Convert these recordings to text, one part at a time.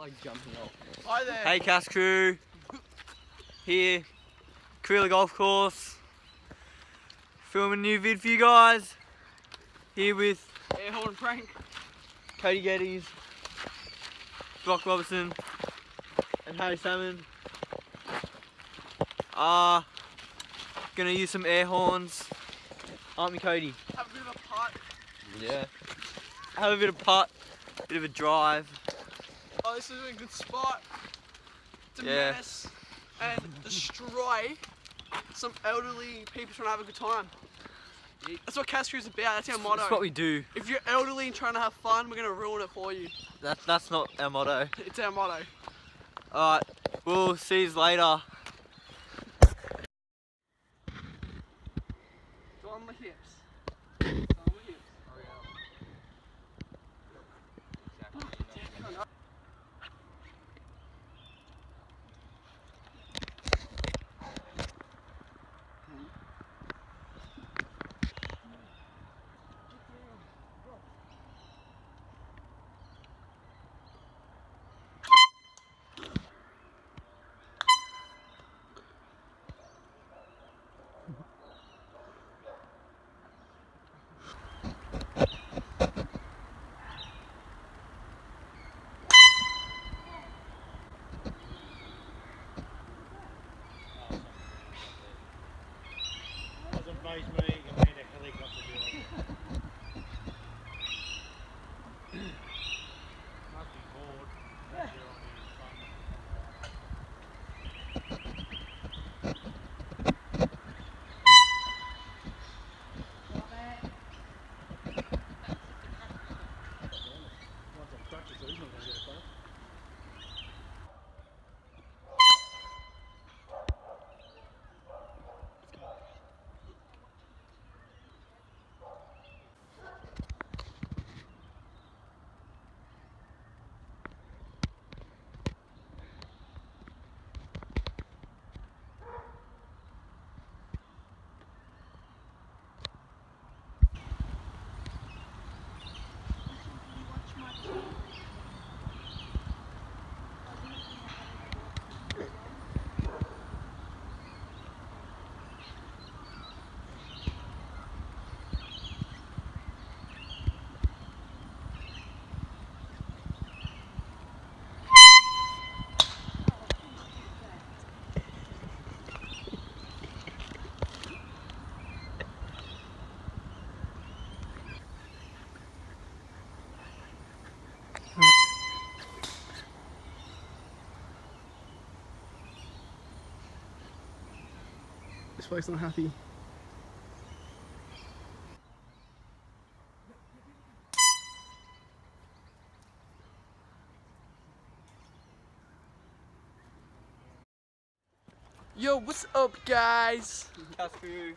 like jumping off. Hi there. Hey cast crew, here, Korea Golf Course, filming a new vid for you guys, here with Air horn prank. Cody Geddes, Brock Robertson and Harry Salmon. Gonna use some air horns, aren't we Cody? Have a bit of a putt. Yeah. Have a bit of putt, bit of a drive. Oh, this is a good spot to Yeah. mess and destroy some elderly people trying to have a good time. That's what Cast Crew's about, that's our motto. That's what we do. If you're elderly and trying to have fun, we're going to ruin it for you. That's not our motto. It's our motto. Alright, we'll see you later. Go on the hips. Go on the hips. This bloke's not happy. Yo, what's up, guys? Cast crew.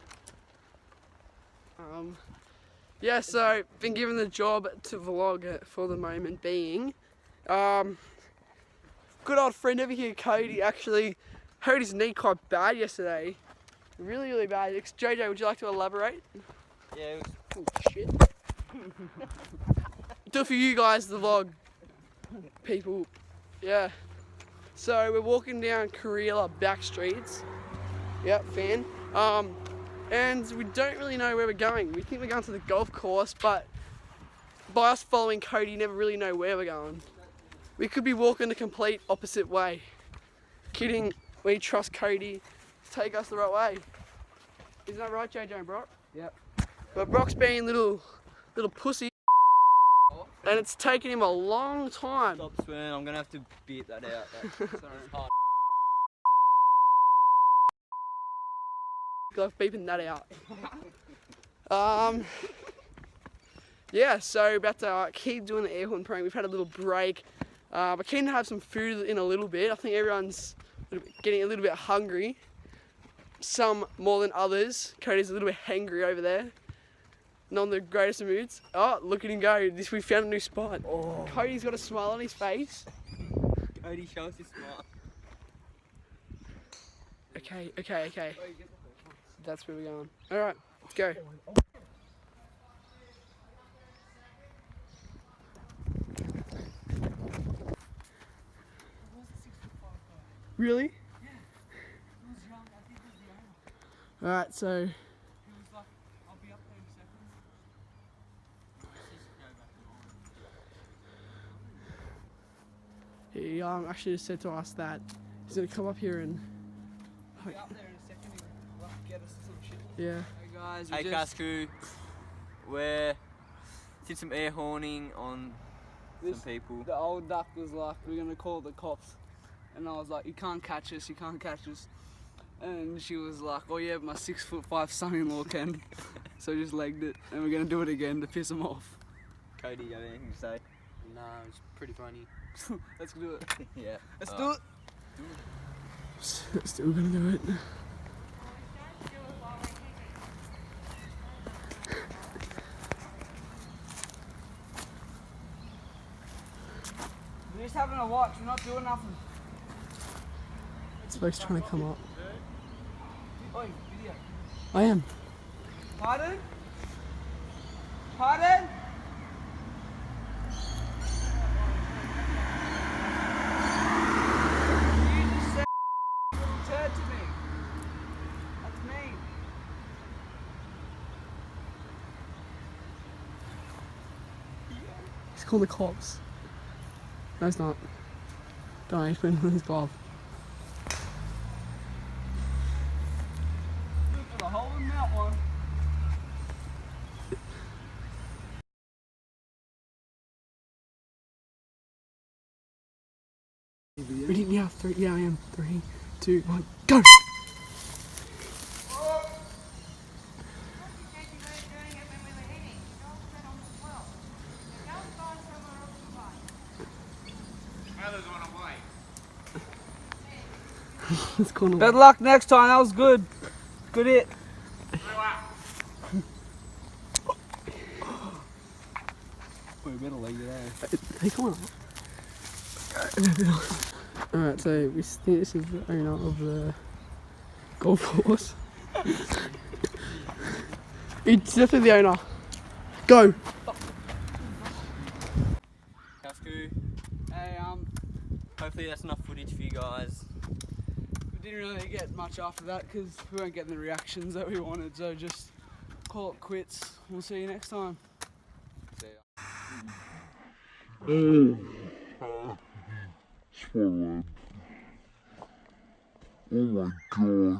Yeah, so been given the job to vlog it for the moment being. Good old friend over here, Cody, actually hurt his knee quite bad yesterday. Really, really bad. JJ, would you like to elaborate? Yeah, it was Oh, shit. Do it for you guys, the vlog. People. Yeah. So we're walking down Korea back streets. Yep, fan. And we don't really know where we're going. We think we're going to the golf course, but by us following Cody, you never really know where we're going. We could be walking the complete opposite way. Kidding, we trust Cody to take us the right way. Isn't that right, JJ and Brock? Yep. But Brock's being little pussy, and it's taken him a long time. stop swearing, I'm gonna have to beat that out. That's hard. Good luck beeping that out. Yeah, so about to keep doing the air horn prank. We've had a little break. We're keen to have some food in a little bit. I think everyone's getting a little bit hungry. Some more than others. Cody's a little bit hangry over there. Not in the greatest of moods. Oh, look at him go. We found a new spot. Oh. Cody's got a smile on his face. Cody, show us your smile. Okay. That's where we're going. Alright, let's go. Really? Yeah. He was young. I think he was the owner. Alright, so He was like, I'll be up there in a second. he actually just said to us that he's gonna come up here and I'll be up there in a second and we'll have to get us some shit. yeah. Hey guys, hey cast crew, we did some air horning on some people. The old duck was like, we're gonna call the cops. And I was like, you can't catch us, you can't catch us. And she was like, oh yeah, my 6'5" son-in-law can. So we just legged it, and we're gonna do it again to piss him off. Cody, you have anything to say? Nah, it's pretty funny. Let's do it. Yeah. Let's do it. Still gonna do it. We're just having a watch, we're not doing nothing. This bloke's trying to come up. Oi, video. I am. Pardon? Pardon? You just said little turd to me. That's mean. He's calling the cops. No, it's not. Don't worry, he's putting on his glove. Look, got a hole in that one. Ready? Yeah, three. Yeah, I am. 3, 2, 1, go! It's calling Bad luck next time, that was good. Good hit. We better leg it out. Hey, come on. Alright, so we think this is the owner of the golf course. It's definitely the owner. Go! Cast crew, Hey, hopefully that's enough footage for you guys. we didn't really get much after that because we weren't getting the reactions that we wanted, so just call it quits. We'll see you next time. See ya. Swallowed. Oh my god.